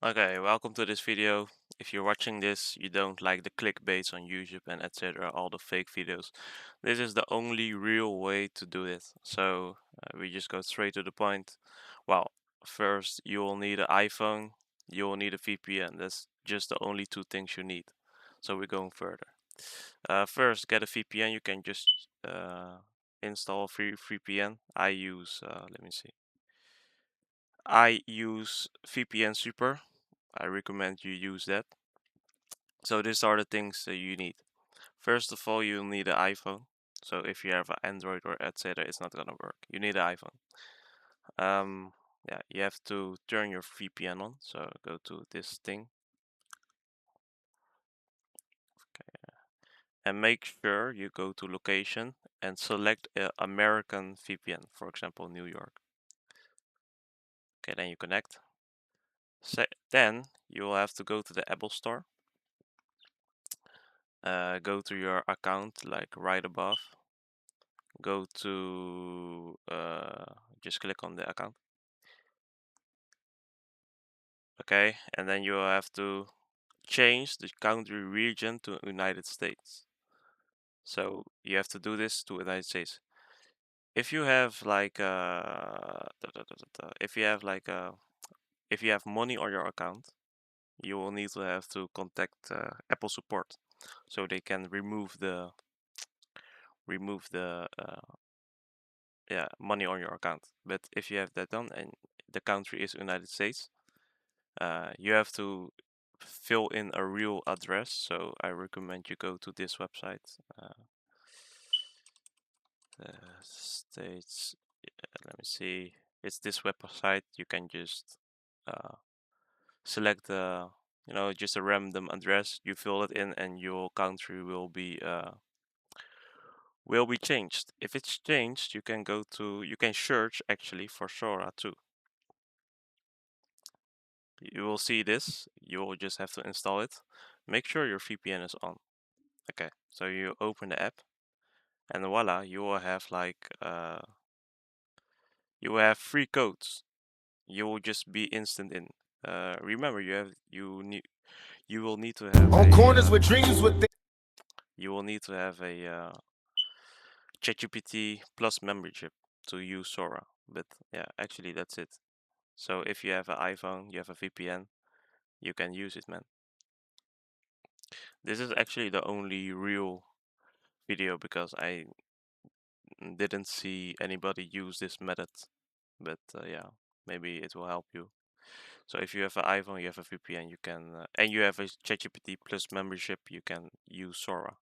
Okay, welcome to this video. If you're watching this, you don't like the clickbaits on YouTube and etc., all the fake videos. This is the only real way to do it. So we just go straight to the point. Well, first you will need an iPhone, you will need a VPN. That's just the only two things you need. So we're going further. First, get a VPN. You can just install a free VPN. Let me see. I use VPN Super. I recommend you use that. So these are the things that you need. First of all, you'll need an iPhone. So if you have an Android or etc., it's not gonna work. You need an iPhone. Yeah, you have to turn your VPN on. So go to this thing. Okay. And make sure you go to location and select American VPN, for example, New York. Okay, then you connect. Then you will have to go to the Apple Store. Go to your account, like right above. Go to just click on the account. Okay, and then you will have to change the country region to United States. So you have to do this to United States. If you have like if you have like if you have money on your account, you will need to have to contact Apple support, so they can remove the yeah, money on your account. But if you have that done and the country is United States, you have to fill in a real address. So I recommend you go to this website. The states. Let me see. It's this website. You can just select just a random address. You fill it in, and your country will be changed. If it's changed, you can search actually for Sora too. You will see this. You will just have to install it. Make sure your VPN is on. Okay, so you open the app, and voila, you will have you will have free codes. You will just be instant in. Remember, you will need to have On corners with dreams with you will need to have a ChatGPT Plus membership to use Sora. But yeah, actually that's it. So if you have an iPhone, you have a VPN, you can use it, man. This is actually the only real video because I didn't see anybody use this method. But yeah, maybe it will help you. So if you have an iPhone, you have a VPN, you can, and you have a ChatGPT Plus membership, you can use Sora.